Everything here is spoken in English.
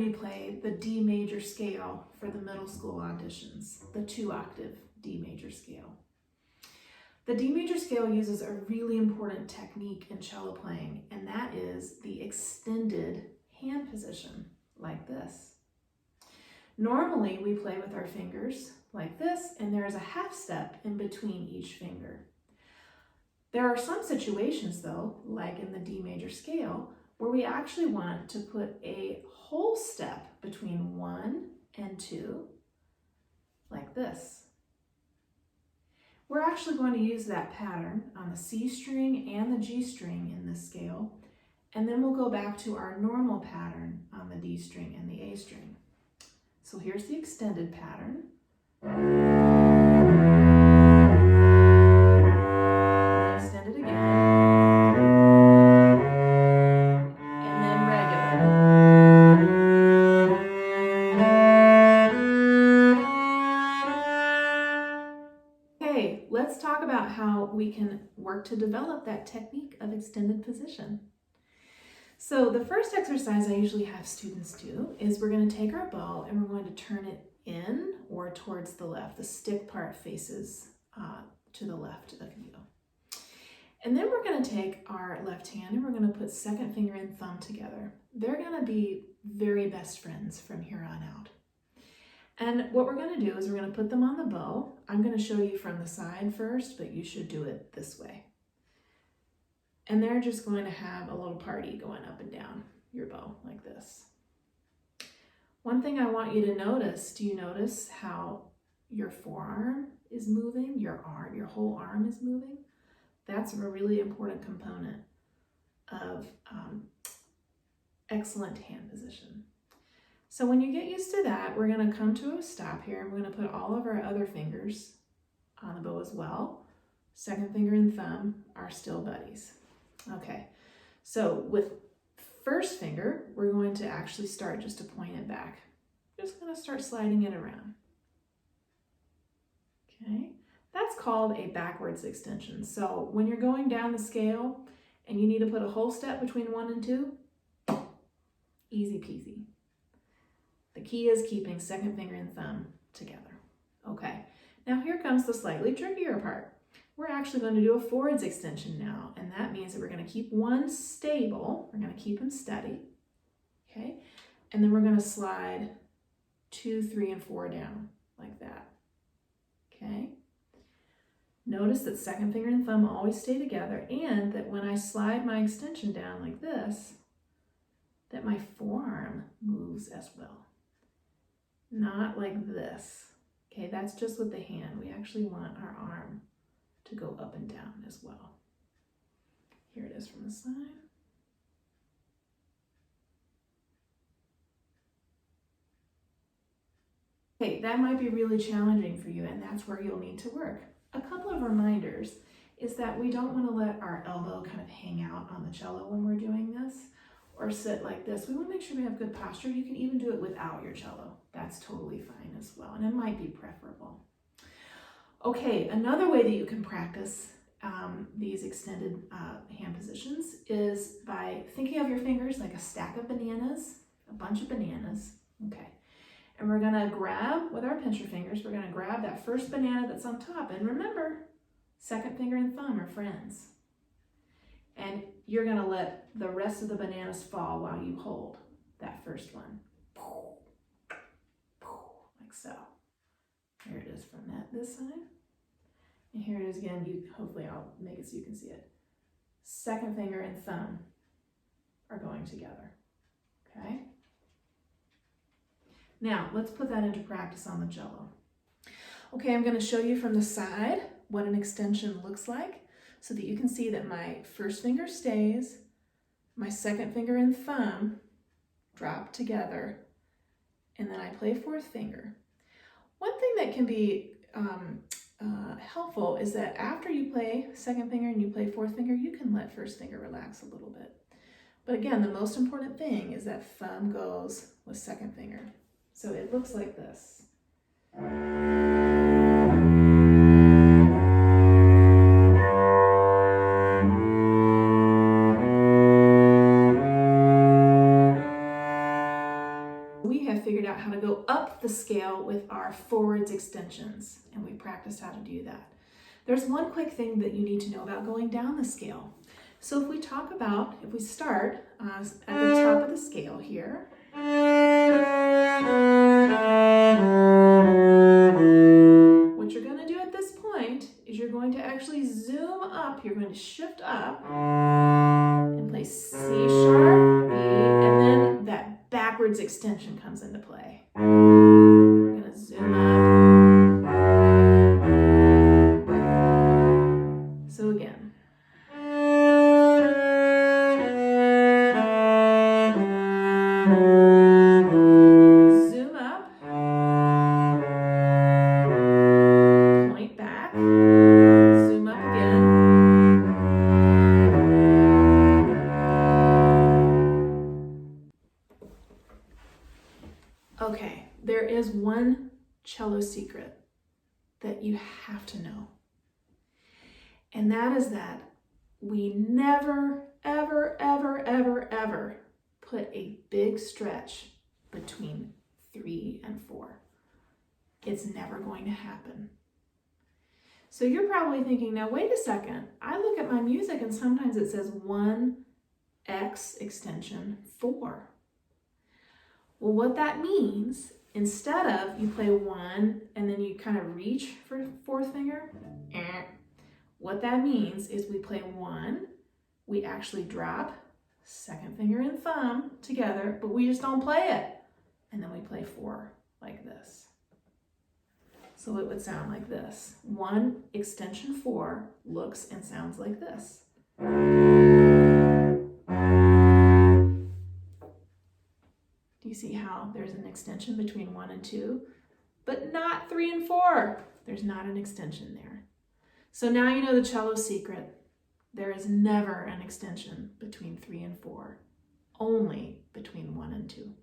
we play the D major scale for the middle school auditions, the 2-octave D major scale. The D major scale uses a really important technique in cello playing, and that is the extended hand position, like this. Normally, we play with our fingers like this, and there is a half step in between each finger. There are some situations, though, like in the D major scale, where we actually want to put a whole step between 1 and 2, like this. We're actually going to use that pattern on the C string and the G string in this scale, and then we'll go back to our normal pattern on the D string and the A string. So here's the extended pattern. Extend it again. And then regular. Okay, let's talk about how we can work to develop that technique of extended position. So the first exercise I usually have students do is we're going to take our bow and we're going to turn it in or towards the left. The stick part faces to the left of you. And then we're going to take our left hand and we're going to put second finger and thumb together. They're going to be very best friends from here on out. And what we're going to do is we're going to put them on the bow. I'm going to show you from the side first, but you should do it this way. And they're just going to have a little party going up and down your bow like this. One thing I want you to notice, do you notice how your forearm is moving? Your whole arm is moving? That's a really important component of excellent hand position. So when you get used to that, we're going to come to a stop here and we're going to put all of our other fingers on the bow as well. Second finger and thumb are still buddies. Okay, so with first finger, we're going to actually start just to point it back. Just going to start sliding it around. Okay, that's called a backwards extension. So when you're going down the scale and you need to put a whole step between 1 and 2, easy peasy. The key is keeping second finger and thumb together. Okay, now here comes the slightly trickier part. We're actually going to do a forwards extension now, and that means that we're going to keep one stable. We're going to keep him steady, okay? And then we're going to slide 2, 3, and 4 down like that, okay? Notice that second finger and thumb always stay together, and that when I slide my extension down like this, that my forearm moves as well. Not like this, okay? That's just with the hand. We actually want our arm to go up and down as well. Here it is from the side. Okay, that might be really challenging for you, and that's where you'll need to work. A couple of reminders is that we don't want to let our elbow kind of hang out on the cello when we're doing this, or sit like this. We want to make sure we have good posture. You can even do it without your cello. That's totally fine as well, and it might be preferable. Okay, another way that you can practice these extended hand positions is by thinking of your fingers like a stack of bananas, a bunch of bananas, okay? And we're gonna grab, with our pincher fingers, we're gonna grab that first banana that's on top. And remember, second finger and thumb are friends. And you're gonna let the rest of the bananas fall while you hold that first one. Like so. Here it is from this side. And here it is again. Hopefully I'll make it so you can see it. Second finger and thumb are going together, okay? Now, let's put that into practice on the cello. Okay, I'm gonna show you from the side what an extension looks like so that you can see that my first finger stays, my second finger and thumb drop together, and then I play fourth finger. One thing that can be helpful is that after you play second finger and you play fourth finger, you can let first finger relax a little bit. But again, the most important thing is that thumb goes with second finger. So it looks like this. up the scale with our forwards extensions, and we practiced how to do that. There's one quick thing that you need to know about going down the scale. So if we start at the top of the scale here, what you're going to do at this point is you're going to actually zoom up. You're going to shift up and play C sharp, B, and then that backwards extension comes into play. We're going to zoom up. So again. Zoom up. Point back. Zoom up again. Okay, there is one cello secret that you have to know. And that is that we never, ever, ever, ever, ever put a big stretch between 3 and 4. It's never going to happen. So you're probably thinking, now wait a second, I look at my music and sometimes it says 1X extension 4. Well, what that means, instead of you play 1 and then you kind of reach for 4th finger, what that means is we play 1, we actually drop 2nd finger and thumb together, but we just don't play it. And then we play 4 like this. So it would sound like this. 1 extension 4 looks and sounds like this. Do you see how there's an extension between 1 and 2, but not 3 and 4? There's not an extension there. So now you know the cello secret. There is never an extension between 3 and 4, only between 1 and 2.